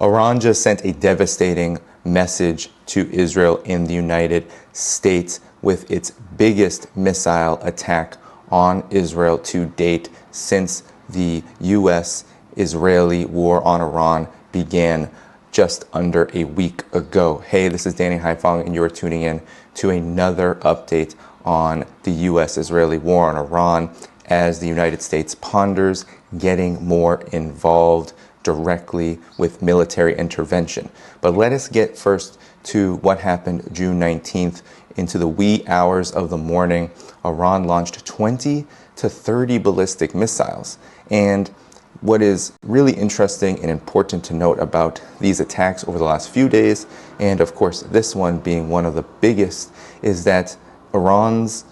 Iran just sent a devastating message to Israel in the United States with its biggest missile attack on Israel to date since the U.S.-Israeli war on Iran began just under a week ago. Hey, this is Dhaiphong, and you're tuning in to another update on the U.S.-Israeli war on Iran as the United States ponders getting more involved directly with military intervention. But let us get first to what happened June 19th. Into the wee hours of the morning, Iran launched 20 to 30 ballistic missiles. And what is really interesting and important to note about these attacks over the last few days, and of course this one being one of the biggest, is that Iran's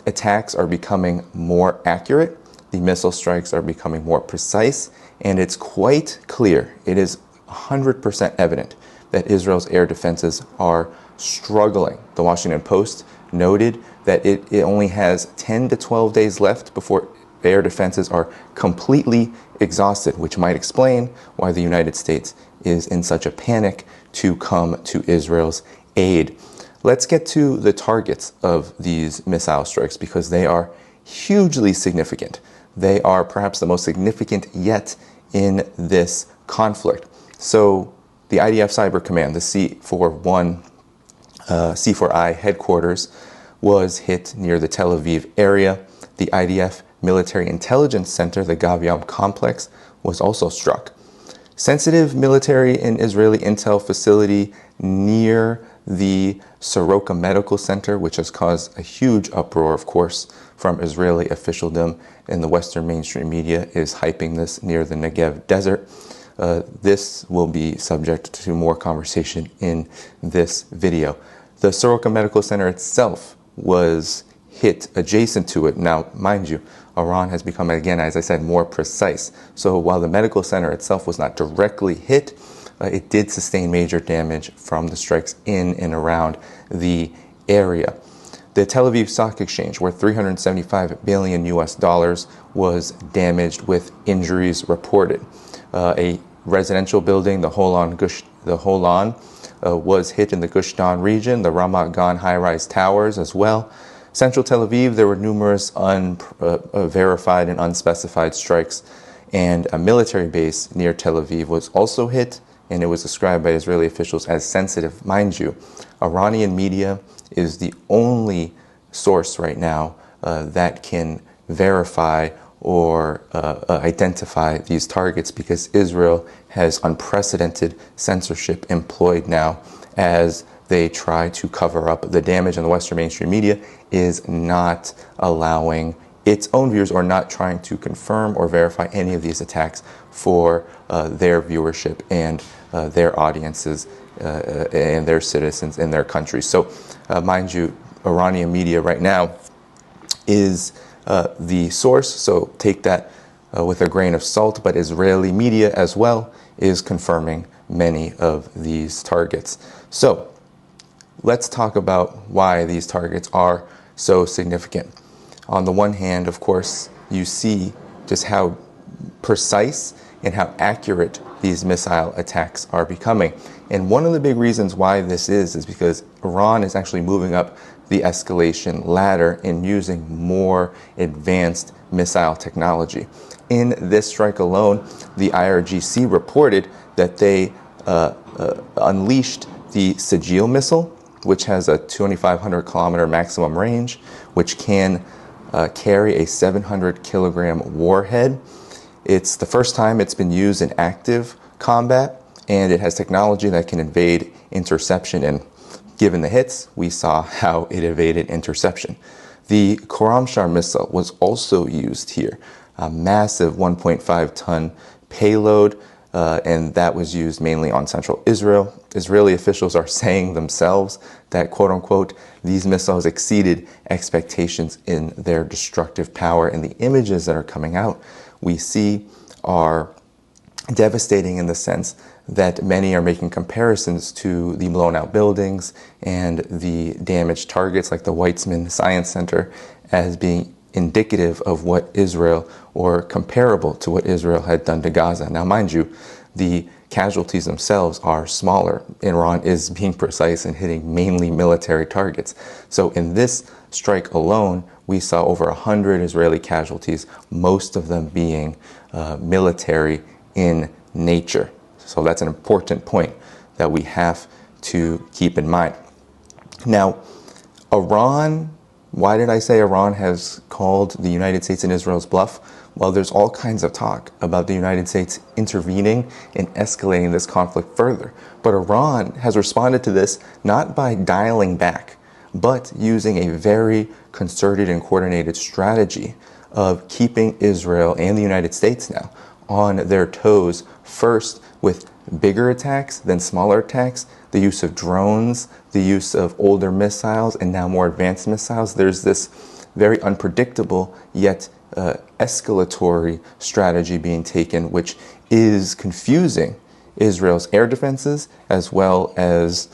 attacks are becoming more accurate, the missile strikes are becoming more precise, and it's quite clear, it is 100% evident that Israel's air defenses are struggling. The Washington Post noted that it only has 10 to 12 days left before air defenses are completely exhausted, which might explain why the United States is in such a panic to come to Israel's aid. Let's get to the targets of these missile strikes because they are hugely significant. They are perhaps the most significant yet in this conflict. So the IDF Cyber Command, the C4I headquarters, was hit near the Tel Aviv area. The IDF Military Intelligence Center, the Gaviam complex, was also struck. Sensitive military and Israeli intel facility near the Soroka Medical Center, which has caused a huge uproar, of course, from Israeli officialdom, and the Western mainstream media is hyping this near the Negev desert. This will be subject to more conversation in this video. The Soroka Medical Center itself was hit adjacent to it. Now, mind you, Iran has become, again, as I said, more precise. So while the medical center itself was not directly hit, it did sustain major damage from the strikes in and around the area. The Tel Aviv Stock Exchange, worth $375 billion was damaged with injuries reported. A residential building, the Holon, was hit in the Gush Dan region, the Ramat Gan high-rise towers as well. Central Tel Aviv, there were numerous unverified and unspecified strikes, and a military base near Tel Aviv was also hit, and it was described by Israeli officials as sensitive. Mind you, Iranian media is the only source right now that can verify or identify these targets because Israel has unprecedented censorship employed now as they try to cover up the damage, and the Western mainstream media is not allowing its own viewers or not trying to confirm or verify any of these attacks for their viewership and their audiences and their citizens in their countries. So mind you, Iranian media right now is the source, so take that with a grain of salt, but Israeli media as well is confirming many of these targets. So let's talk about why these targets are so significant. On the one hand, of course, you see just how precise and how accurate these missile attacks are becoming. And one of the big reasons why this is because Iran is actually moving up the escalation ladder and using more advanced missile technology. In this strike alone, the IRGC reported that they unleashed the Sigil missile, which has a 2,500 kilometer maximum range, which can carry a 700 kilogram warhead. It's the first time it's been used in active combat, and it has technology that can evade interception. And given the hits, we saw how it evaded interception. The Khorramshahr missile was also used here, a massive 1.5 ton payload, and that was used mainly on central Israel. Israeli officials are saying themselves that, quote unquote, these missiles exceeded expectations in their destructive power, and the images that are coming out we see are devastating in the sense that many are making comparisons to the blown out buildings and the damaged targets like the Weizmann Science Center as being indicative of what Israel, or comparable to what Israel had done to Gaza. Now, mind you, the casualties themselves are smaller. Iran is being precise and hitting mainly military targets. So in this strike alone, we saw over 100 Israeli casualties, most of them being military in nature. So that's an important point that we have to keep in mind. Now, Iran, why did I say Iran has called the United States and Israel's bluff? Well, there's all kinds of talk about the United States intervening and escalating this conflict further. But Iran has responded to this not by dialing back, but using a very concerted and coordinated strategy of keeping Israel and the United States now on their toes, first with bigger attacks, then smaller attacks, the use of drones, the use of older missiles, and now more advanced missiles. There's this very unpredictable yet escalatory strategy being taken, which is confusing Israel's air defenses as well as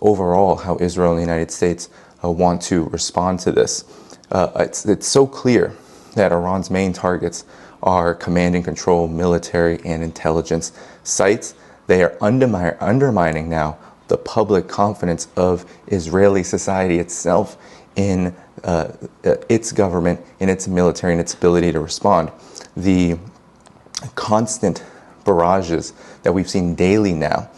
overall how Israel and the United States want to respond to this. It's so clear that Iran's main targets are command and control military and intelligence sites. They are undermining now the public confidence of Israeli society itself in its government, in its military, and its ability to respond. The constant barrages that we've seen daily now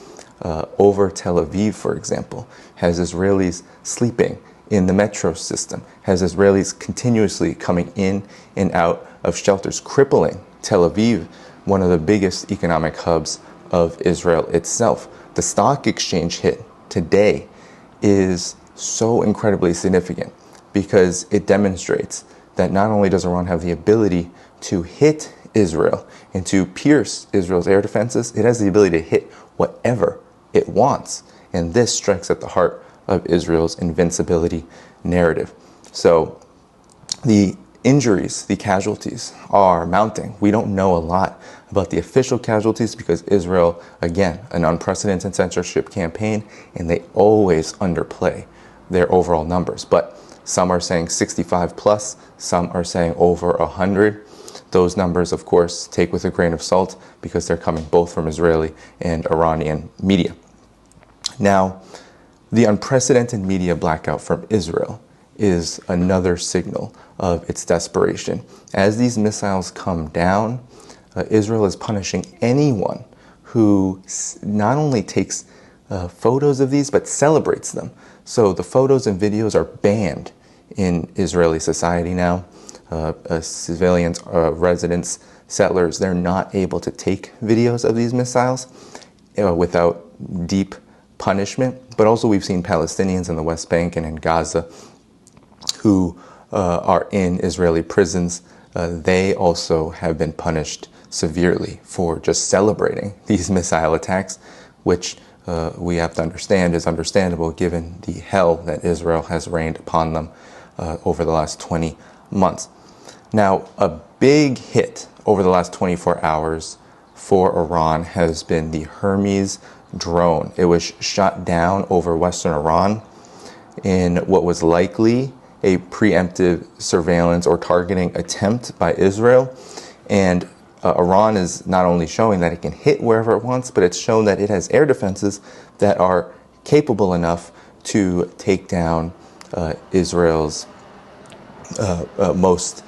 over Tel Aviv, for example, has Israelis sleeping in the metro system, has Israelis continuously coming in and out of shelters, crippling Tel Aviv, one of the biggest economic hubs of Israel itself. The stock exchange hit today is so incredibly significant because it demonstrates that not only does Iran have the ability to hit Israel and to pierce Israel's air defenses, it has the ability to hit whatever it wants. And this strikes at the heart of Israel's invincibility narrative. So the injuries, the casualties are mounting. We don't know a lot about the official casualties because Israel, again, an unprecedented censorship campaign, and they always underplay their overall numbers. But some are saying 65 plus, some are saying over 100. Those numbers, of course, take with a grain of salt because they're coming both from Israeli and Iranian media. Now, the unprecedented media blackout from Israel is another signal of its desperation. As these missiles come down, Israel is punishing anyone who not only takes photos of these, but celebrates them. So the photos and videos are banned in Israeli society now. Civilians, residents, settlers, they're not able to take videos of these missiles without deep punishment. But also we've seen Palestinians in the West Bank and in Gaza who are in Israeli prisons. They also have been punished severely for just celebrating these missile attacks, which we have to understand is understandable given the hell that Israel has rained upon them over the last 20 months. Now, a big hit over the last 24 hours for Iran has been the Hermes drone. It was shot down over Western Iran in what was likely a preemptive surveillance or targeting attempt by Israel. And Iran is not only showing that it can hit wherever it wants, but it's shown that it has air defenses that are capable enough to take down Israel's most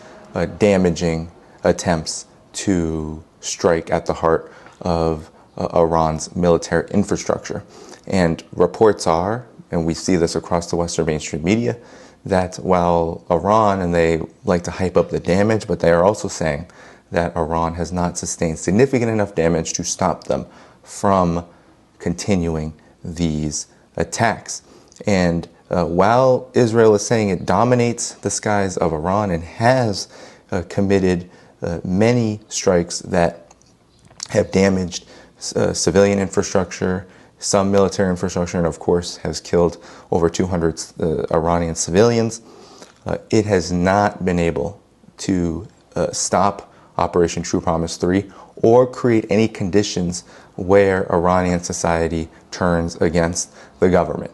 damaging attempts to strike at the heart of Iran's military infrastructure. And reports are, and we see this across the Western mainstream media, that while Iran, and they like to hype up the damage, but they are also saying that Iran has not sustained significant enough damage to stop them from continuing these attacks. And while Israel is saying it dominates the skies of Iran and has committed many strikes that have damaged civilian infrastructure, some military infrastructure, and of course has killed over 200 Iranian civilians, it has not been able to stop Operation True Promise 3 or create any conditions where Iranian society turns against the government.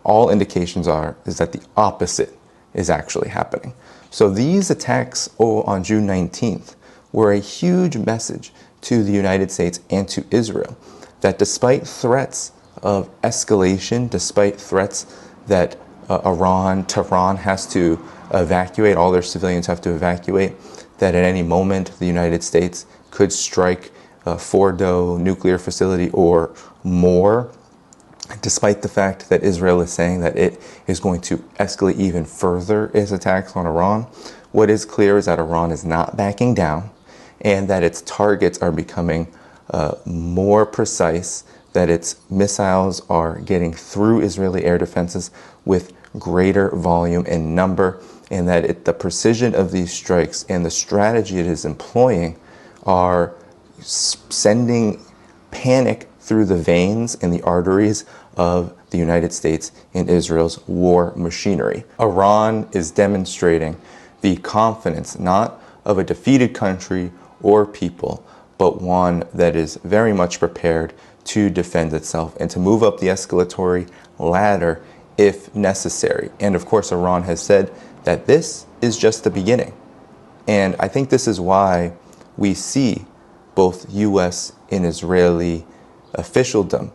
All indications is that the opposite is actually happening. So these attacks on June 19th were a huge message to the United States and to Israel that despite threats of escalation, despite threats that Tehran has to evacuate, all their civilians have to evacuate, that at any moment the United States could strike a Fordo nuclear facility or more, despite the fact that Israel is saying that it is going to escalate even further its attacks on Iran. What is clear is that Iran is not backing down, and that its targets are becoming more precise, that its missiles are getting through Israeli air defenses with greater volume and number, and that the precision of these strikes and the strategy it is employing are sending panic through the veins and the arteries of the United States and Israel's war machinery. Iran is demonstrating the confidence not of a defeated country or people, but one that is very much prepared to defend itself and to move up the escalatory ladder if necessary. And of course, Iran has said that this is just the beginning. And I think this is why we see both U.S. and Israeli officialdom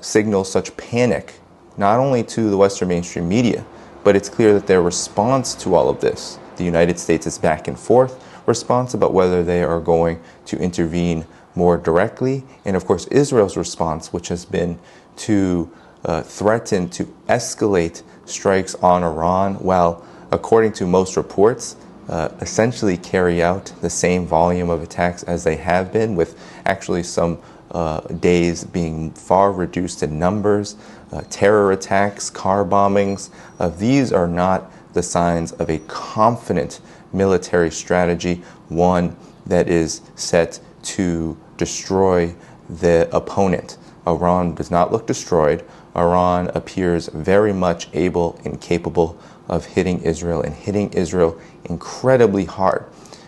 signal such panic, not only to the Western mainstream media, but it's clear that their response to all of this, the United States' back and forth response about whether they are going to intervene more directly, and of course Israel's response, which has been to threaten to escalate strikes on Iran, while according to most reports, essentially carry out the same volume of attacks as they have been, with actually some days being far reduced in numbers, terror attacks, car bombings. These are not the signs of a confident military strategy, one that is set to destroy the opponent. Iran does not look destroyed. Iran appears very much able and capable of hitting Israel, and hitting Israel incredibly hard.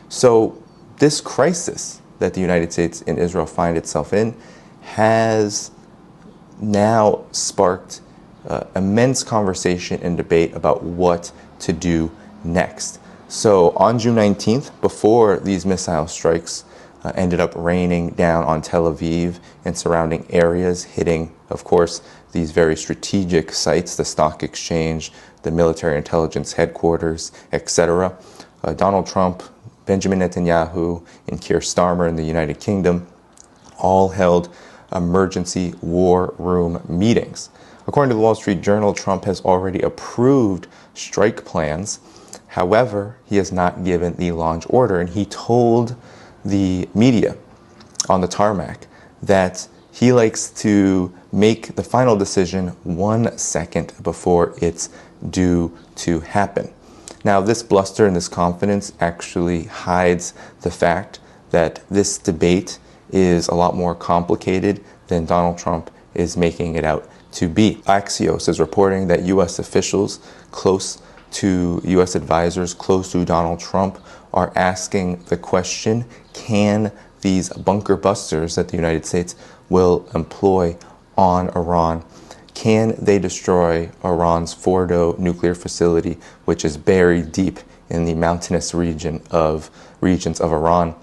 So this crisis that the United States and Israel find itself in has now sparked immense conversation and debate about what to do next. So on June 19th, before these missile strikes ended up raining down on Tel Aviv and surrounding areas, hitting, of course, these very strategic sites, the stock exchange, the military intelligence headquarters, etc. Donald Trump, Benjamin Netanyahu, and Keir Starmer in the United Kingdom all held emergency war room meetings. According to the Wall Street Journal, Trump has already approved strike plans. However, he has not given the launch order, and he told the media on the tarmac that he likes to make the final decision 1 second before it's due to happen. Now, this bluster and this confidence actually hides the fact that this debate is a lot more complicated than Donald Trump is making it out to be. Axios is reporting that U.S. officials close to U.S. advisors close to Donald Trump are asking the question, can these bunker busters that the United States will employ on Iran, can they destroy Iran's Fordo nuclear facility, which is buried deep in the mountainous regions of Iran?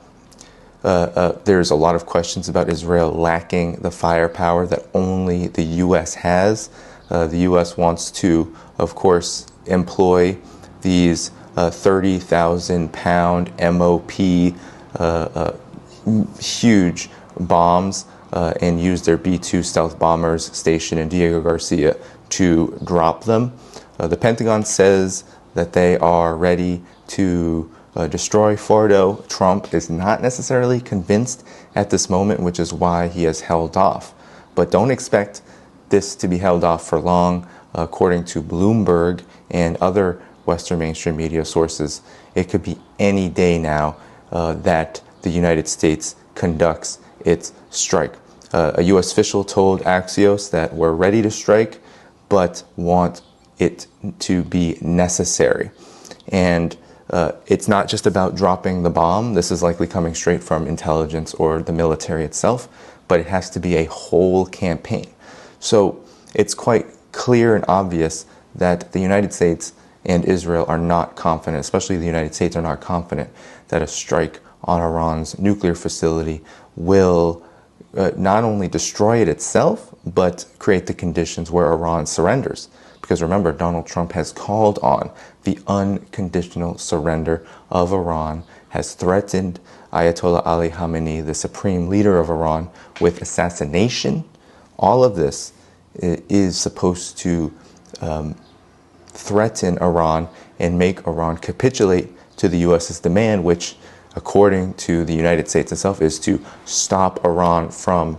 There's a lot of questions about Israel lacking the firepower that only the U.S. has. The U.S. wants to, of course, employ these 30,000-pound MOP huge bombs and use their B-2 stealth bombers stationed in Diego Garcia to drop them. The Pentagon says that they are ready to destroy Fordo. Trump is not necessarily convinced at this moment, which is why he has held off. But don't expect this to be held off for long. According to Bloomberg and other Western mainstream media sources, it could be any day now that the United States conducts its strike. A U.S. official told Axios that we're ready to strike, but want it to be necessary. And it's not just about dropping the bomb. This is likely coming straight from intelligence or the military itself, but it has to be a whole campaign. So it's quite clear and obvious that the United States and Israel are not confident, especially the United States are not confident that a strike on Iran's nuclear facility will not only destroy it itself, but create the conditions where Iran surrenders. Because remember, Donald Trump has called on the unconditional surrender of Iran, has threatened Ayatollah Ali Khamenei, the supreme leader of Iran, with assassination. All of this is supposed to threaten Iran and make Iran capitulate to the U.S.'s demand, which, according to the United States itself, is to stop Iran from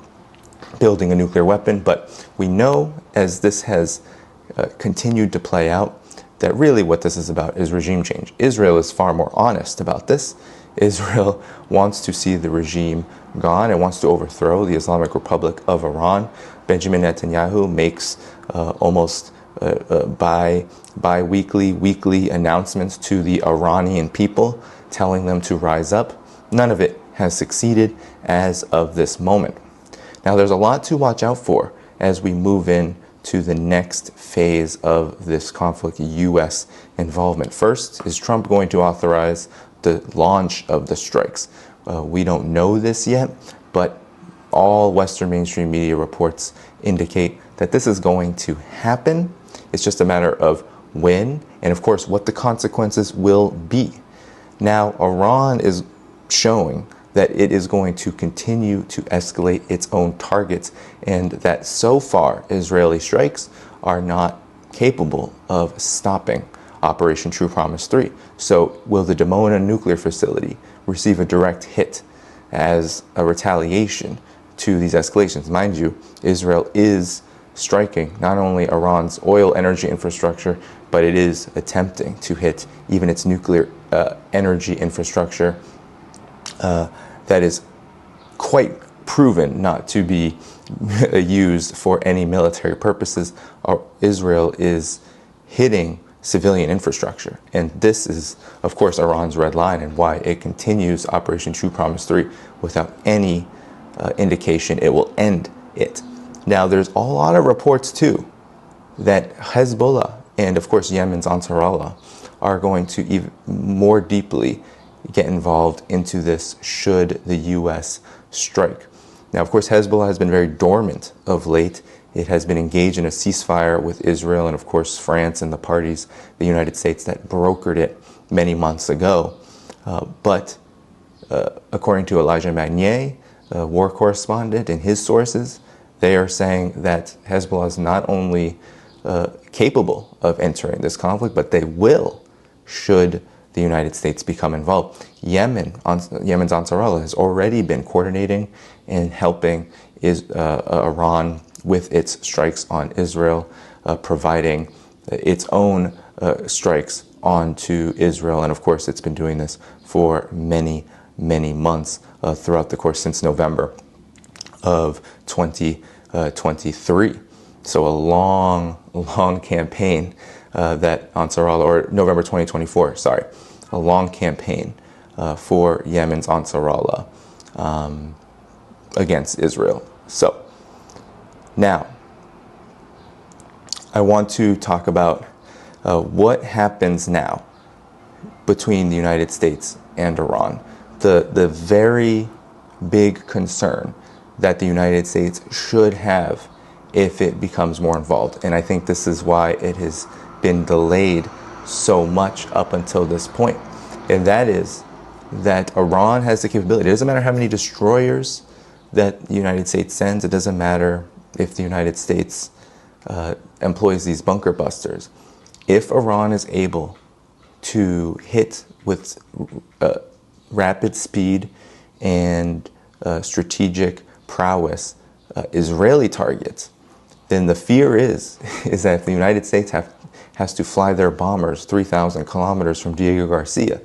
building a nuclear weapon. But we know, as this has continued to play out, that really what this is about is regime change. Israel is far more honest about this. Israel wants to see the regime gone and wants to overthrow the Islamic Republic of Iran. Benjamin Netanyahu makes almost bi-weekly, weekly announcements to the Iranian people, telling them to rise up. None of it has succeeded as of this moment. Now, there's a lot to watch out for as we move in to the next phase of this conflict, U.S. involvement. First, is Trump going to authorize the launch of the strikes? We don't know this yet, but all Western mainstream media reports indicate that this is going to happen. It's just a matter of when and, of course, what the consequences will be. Now, Iran is showing that it is going to continue to escalate its own targets, and that so far Israeli strikes are not capable of stopping Operation True Promise 3. So will the Dimona nuclear facility receive a direct hit as a retaliation to these escalations? Mind you, Israel is striking not only Iran's oil energy infrastructure, but it is attempting to hit even its nuclear energy infrastructure that is quite proven not to be used for any military purposes. Israel is hitting civilian infrastructure. And this is, of course, Iran's red line and why it continues Operation True Promise 3 without any indication it will end it. Now, there's a lot of reports, too, that Hezbollah and, of course, Yemen's Ansarallah are going to even more deeply get involved into this should the U.S. strike. Now, of course, Hezbollah has been very dormant of late. It has been engaged in a ceasefire with Israel and, of course, France and the parties, the United States, that brokered it many months ago. But according to Elijah Magnier, a war correspondent, and his sources, they are saying that Hezbollah is not only capable of entering this conflict, but they will, should the United States become involved. Yemen's Ansarallah has already been coordinating and helping Iran with its strikes on Israel, providing its own strikes onto Israel. And of course, it's been doing this for many, many months throughout the course since November of 2023. So a long campaign that Ansarallah, or November 2024, sorry, a long campaign for Yemen's Ansarallah against Israel. So now I want to talk about what happens now between the United States and Iran. The very big concern that the United States should have if it becomes more involved. And I think this is why it has been delayed so much up until this point. And that is that Iran has the capability. It doesn't matter how many destroyers that the United States sends. It doesn't matter if the United States employs these bunker busters. If Iran is able to hit with rapid speed and strategic prowess Israeli targets, then the fear is that if the United States has to fly their bombers 3,000 kilometers from Diego Garcia,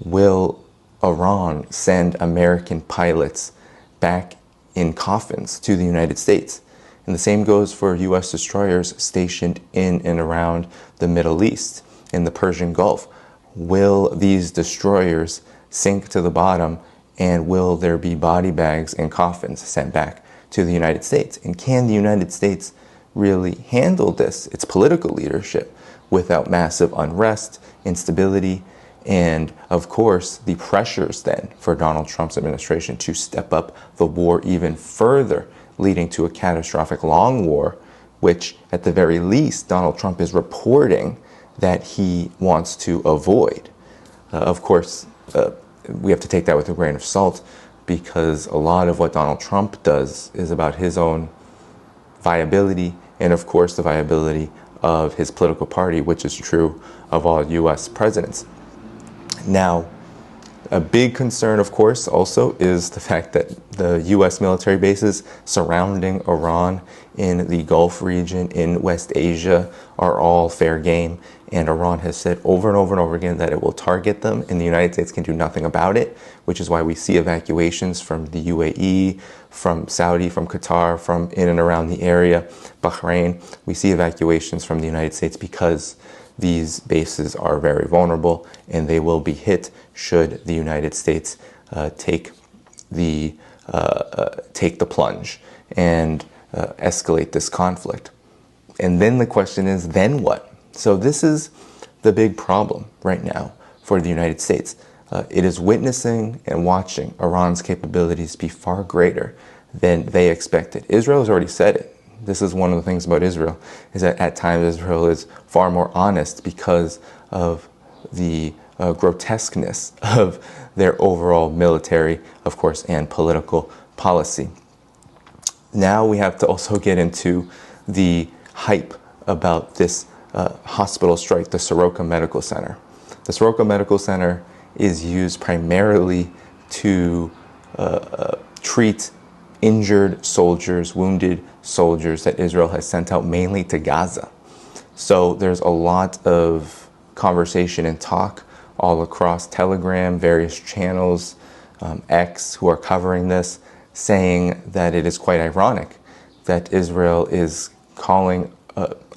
will Iran send American pilots back in coffins to the United States? And the same goes for U.S. destroyers stationed in and around the Middle East, in the Persian Gulf. Will these destroyers sink to the bottom, and will there be body bags and coffins sent back to the United States? And can the United States really handle this, its political leadership, without massive unrest, instability, And of course, the pressures then for Donald Trump's administration to step up the war even further, leading to a catastrophic long war, which at the very least, Donald Trump is reporting that he wants to avoid. Of course, we have to take that with a grain of salt, because a lot of what Donald Trump does is about his own viability and, of course, the viability of his political party, which is true of all U.S. presidents. Now, a big concern, of course, also is the fact that the U.S. military bases surrounding Iran in the Gulf region, in West Asia, are all fair game. And Iran has said over and over and over again that it will target them, and the United States can do nothing about it, which is why we see evacuations from the UAE, from Saudi, from Qatar, from in and around the area, Bahrain. We see evacuations from the United States because these bases are very vulnerable, and they will be hit should the United States take the plunge and escalate this conflict. And then the question is, then what? So this is the big problem right now for the United States. It is witnessing and watching Iran's capabilities be far greater than they expected. Israel has already said it. This is one of the things about Israel, is that at times Israel is far more honest because of the grotesqueness of their overall military, of course, and political policy. Now we have to also get into the hype about this hospital strike, the Soroka Medical Center. The Soroka Medical Center is used primarily to treat injured soldiers, wounded soldiers that Israel has sent out mainly to Gaza. So there's a lot of conversation and talk all across Telegram, various channels, X, who are covering this, saying that it is quite ironic that Israel is calling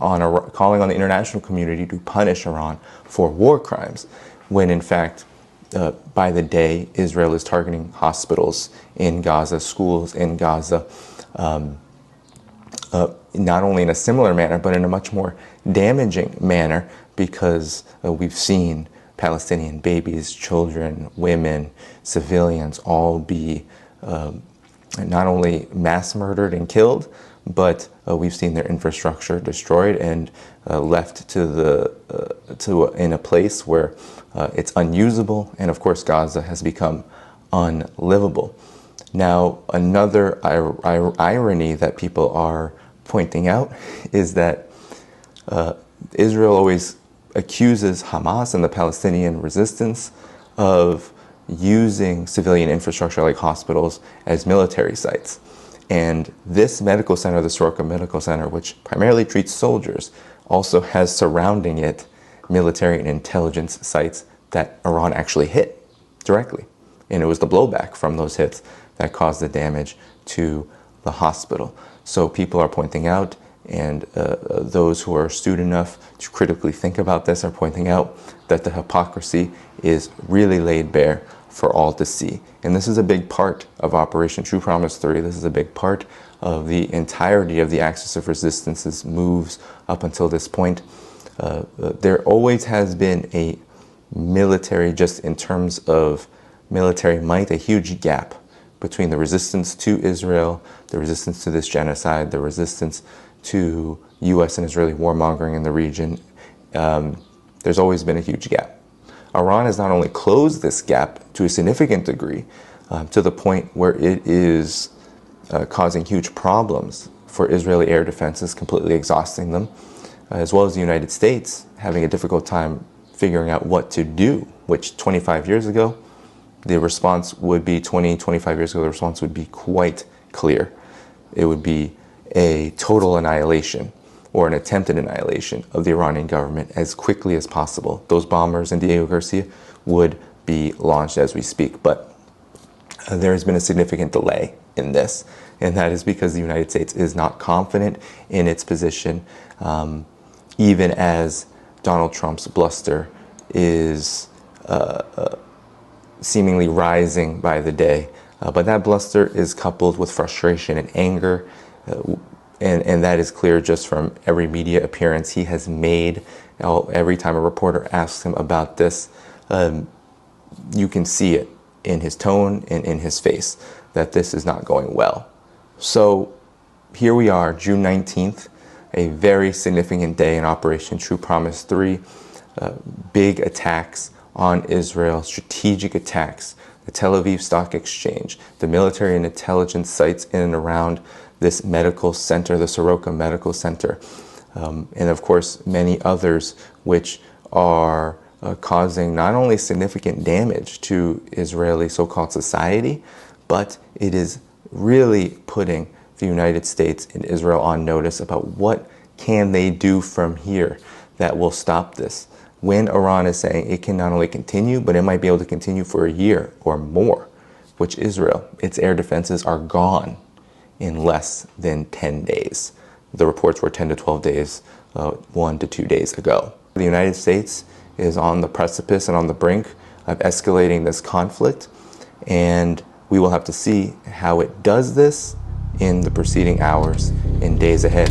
on the international community to punish Iran for war crimes, when in fact, by the day, Israel is targeting hospitals in Gaza, schools in Gaza, not only in a similar manner, but in a much more damaging manner, because we've seen Palestinian babies, children, women, civilians all be not only mass murdered and killed, but we've seen their infrastructure destroyed and left in a place where it's unusable, and of course Gaza has become unlivable. Now, another irony that people are pointing out is that Israel always accuses Hamas and the Palestinian resistance of using civilian infrastructure like hospitals as military sites. And this medical center, the Soroka Medical Center, which primarily treats soldiers, also has surrounding it military and intelligence sites that Iran actually hit directly. And it was the blowback from those hits that caused the damage to the hospital. So people are pointing out, and those who are astute enough to critically think about this are pointing out that the hypocrisy is really laid bare for all to see. And this is a big part of Operation True Promise 3. This is a big part of the entirety of the Axis of Resistance's moves up until this point. There always has been a military, just in terms of military might, a huge gap between the resistance to Israel, the resistance to this genocide, the resistance to U.S. and Israeli warmongering in the region. There's always been a huge gap. Iran has not only closed this gap to a significant degree, to the point where it is causing huge problems for Israeli air defenses, completely exhausting them, as well as the United States having a difficult time figuring out what to do, which 25 years ago, the response would be 25 years ago, the response would be quite clear. It would be a total annihilation or an attempted annihilation of the Iranian government as quickly as possible. Those bombers in Diego Garcia would be launched as we speak. But there has been a significant delay in this, and that is because the United States is not confident in its position, even as Donald Trump's bluster is seemingly rising by the day. But that bluster is coupled with frustration and anger, and that is clear just from every media appearance he has made. Every time a reporter asks him about this, you can see it in his tone and in his face that this is not going well. So here we are, June 19th, a very significant day in Operation True Promise 3. Big attacks on Israel, strategic attacks, the Tel Aviv Stock Exchange, the military and intelligence sites in and around this medical center, the Soroka Medical Center, and of course many others which are causing not only significant damage to Israeli so-called society, but it is really putting the United States and Israel on notice about what can they do from here that will stop this. When Iran is saying it can not only continue, but it might be able to continue for a year or more, which Israel, its air defenses are gone in less than 10 days. The reports were 10 to 12 days, 1 to 2 days ago. The United States is on the precipice and on the brink of escalating this conflict, and we will have to see how it does this in the preceding hours and days ahead.